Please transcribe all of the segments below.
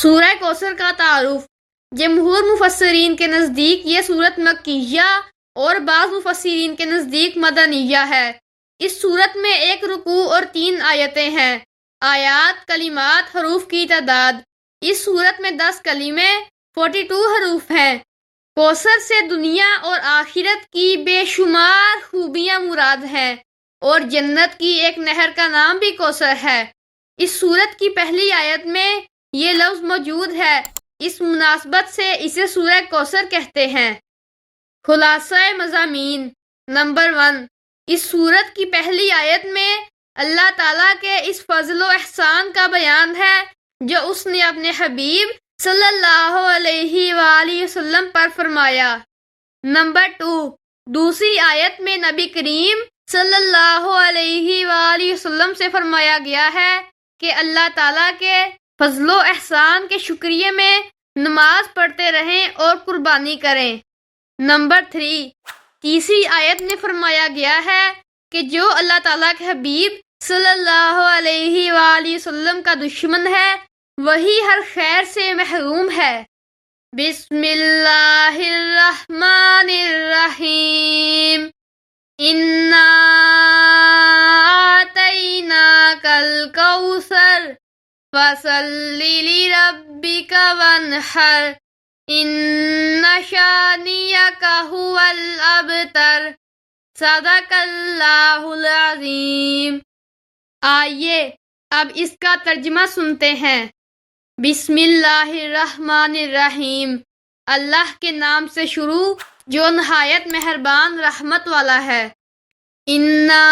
سورہ کوثر کا تعارف۔ جمہور مفسرین کے نزدیک یہ سورت مکیہ اور بعض مفسرین کے نزدیک مدنیہ ہے۔ اس سورت میں 1 رکوع اور 3 آیتیں ہیں۔ آیات، کلمات، حروف کی تعداد۔ اس سورت میں 10 کلمے 42 حروف ہیں۔ کوثر سے دنیا اور آخرت کی بے شمار خوبیاں مراد ہیں اور جنت کی ایک نہر کا نام بھی کوثر ہے۔ اس سورت کی پہلی آیت میں یہ لفظ موجود ہے، اس مناسبت سے اسے سورہ کوثر کہتے ہیں۔ خلاصہ مضامین۔ نمبر 1، اس سورت کی پہلی آیت میں اللہ تعالیٰ کے اس فضل و احسان کا بیان ہے جو اس نے اپنے حبیب صلی اللہ علیہ وآلہ وسلم پر فرمایا۔ نمبر 2، دوسری آیت میں نبی کریم صلی اللہ علیہ وآلہ وسلم سے فرمایا گیا ہے کہ اللہ تعالیٰ کے فضل و احسان کے شکریہ میں نماز پڑھتے رہیں اور قربانی کریں۔ نمبر 3، تیسری آیت میں فرمایا گیا ہے کہ جو اللہ تعالیٰ کے حبیب صلی اللہ علیہ وآلہ وسلم کا دشمن ہے وہی ہر خیر سے محروم ہے۔ بسم اللہ الرحمن الرحیم۔ اِنَّا أَعْطَيْنَاكَ الْكَوْثَرَ فَصَلِّ لِرَبِّكَ وَانْحَرْ إِنَّ شَانِئَكَ هُوَ الْأَبْتَرُ۔ صدق اللہ العظیم۔ آئیے اب اس کا ترجمہ سنتے ہیں۔ بسم اللہ الرحمن الرحیم۔ اللہ کے نام سے شروع جو نہایت مہربان رحمت والا ہے۔ اِنَّا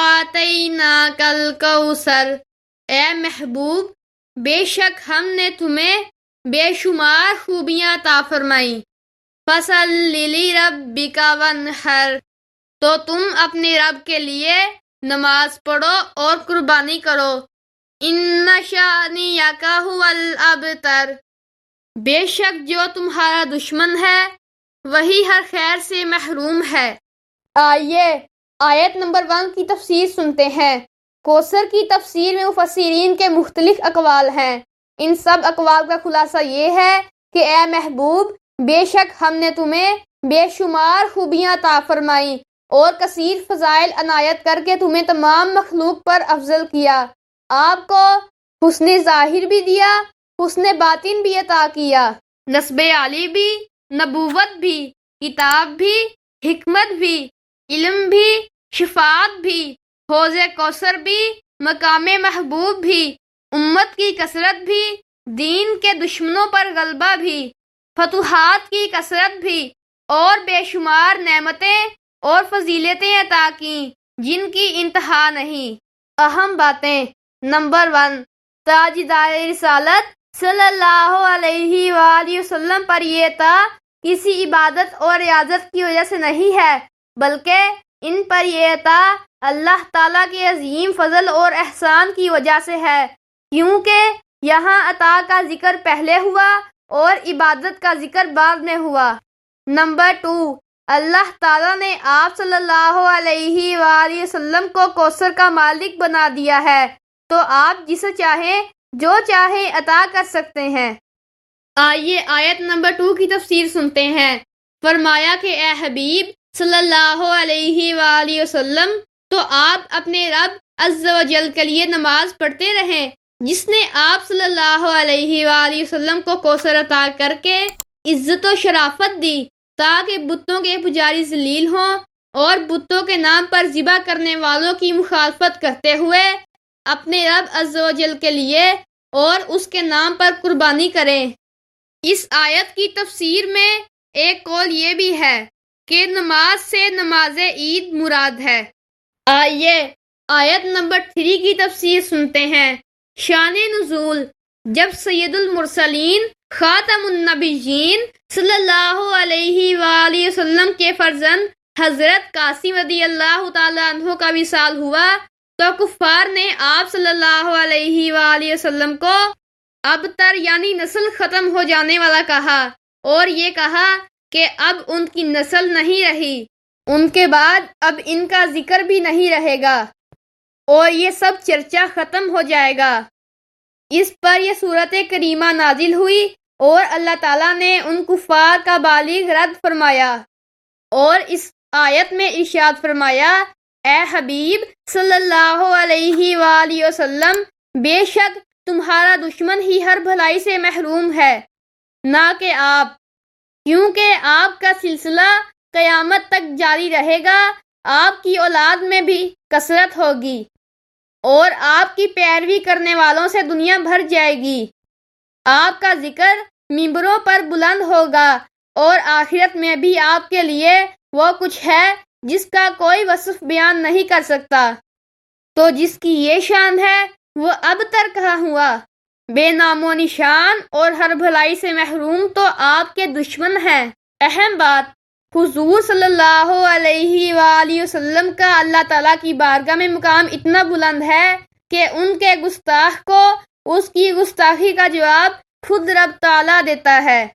أَعْطَيْنَاكَ الْكَوْثَرَ، اے محبوب بے شک ہم نے تمہیں بے شمار خوبیاں عطا فرمائیں۔ فَصَلِّ لِرَبِّكَ وَانْحَرْ، تو تم اپنے رب کے لیے نماز پڑھو اور قربانی کرو۔ اِنَّ شَانِئَكَ هُوَ الْأَبْتَرُ، بے شک جو تمہارا دشمن ہے وہی ہر خیر سے محروم ہے۔ آئیے آیت نمبر 1 کی تفسیر سنتے ہیں۔ کوثر کی تفسیر میں مفسرین کے مختلف اقوال ہیں۔ ان سب اقوال کا خلاصہ یہ ہے کہ اے محبوب بے شک ہم نے تمہیں بے شمار خوبیاں عطا فرمائیں اور کثیر فضائل عنایت کر کے تمہیں تمام مخلوق پر افضل کیا۔ آپ کو حسن ظاہر بھی دیا، حسن باطن بھی عطا کیا، نسب عالی بھی، نبوت بھی، کتاب بھی، حکمت بھی، علم بھی، شفاعت بھی، حوض کوثر بھی، مقام محبوب بھی، امت کی کثرت بھی، دین کے دشمنوں پر غلبہ بھی، فتوحات کی کثرت بھی، اور بے شمار نعمتیں اور فضیلتیں عطا کیں جن کی انتہا نہیں۔ اہم باتیں۔ نمبر 1، تاجدار رسالت صلی اللہ علیہ وآلہ وسلم پر یہ عطا کسی عبادت اور ریاضت کی وجہ سے نہیں ہے بلکہ ان پر یہ عطا اللہ تعالیٰ کے عظیم فضل اور احسان کی وجہ سے ہے، کیونکہ یہاں عطا کا ذکر پہلے ہوا اور عبادت کا ذکر بعد میں ہوا۔ نمبر 2، اللہ تعالیٰ نے آپ صلی اللہ علیہ وآلہ وسلم کو کوثر کا مالک بنا دیا ہے تو آپ جسے چاہیں جو چاہیں عطا کر سکتے ہیں۔ آئیے آیت نمبر 2 کی تفسیر سنتے ہیں۔ فرمایا کہ اے حبیب صلی اللہ علیہ وآلہ وسلم تو آپ اپنے رب عز و جل کے لیے نماز پڑھتے رہیں جس نے آپ صلی اللہ علیہ وآلہ وسلم کو کوثر عطا کر کے عزت و شرافت دی تاکہ بتوں کے پجاری ذلیل ہوں اور بتوں کے نام پر ذبح کرنے والوں کی مخالفت کرتے ہوئے اپنے رب عز و جل کے لیے اور اس کے نام پر قربانی کریں۔ اس آیت کی تفسیر میں ایک قول یہ بھی ہے کہ نماز سے نماز عید مراد ہے۔ آئیے آیت نمبر 3 کی تفسیر سنتے ہیں۔ شان نزول۔ جب سید المرسلین خاتم النبیین صلی اللہ علیہ وآلہ وسلم کے فرزند حضرت قاسم رضی اللہ تعالیٰ عنہ کا وصال ہوا تو کفار نے آپ صلی اللہ علیہ وآلہ وسلم کو ابتر یعنی نسل ختم ہو جانے والا کہا اور یہ کہا کہ اب ان کی نسل نہیں رہی، ان کے بعد اب ان کا ذکر بھی نہیں رہے گا اور یہ سب چرچا ختم ہو جائے گا۔ اس پر یہ صورت کریمہ نازل ہوئی اور اللہ تعالیٰ نے ان کفار کا بالغ رد فرمایا اور اس آیت میں ارشاد فرمایا، اے حبیب صلی اللہ علیہ وآلہ وسلم، بے شک تمہارا دشمن ہی ہر بھلائی سے محروم ہے، نہ کہ آپ، کیونکہ آپ کا سلسلہ قیامت تک جاری رہے گا، آپ کی اولاد میں بھی کثرت ہوگی اور آپ کی پیروی کرنے والوں سے دنیا بھر جائے گی، آپ کا ذکر ممبروں پر بلند ہوگا اور آخرت میں بھی آپ کے لیے وہ کچھ ہے جس کا کوئی وصف بیان نہیں کر سکتا۔ تو جس کی یہ شان ہے وہ اب تر کہاں ہوا، بے نام و نشان اور ہر بھلائی سے محروم تو آپ کے دشمن ہیں۔ اہم بات، حضور صلی اللہ علیہ وآلہ وسلم کا اللہ تعالیٰ کی بارگاہ میں مقام اتنا بلند ہے کہ ان کے گستاخ کو اس کی گستاخی کا جواب خود رب تعالیٰ دیتا ہے۔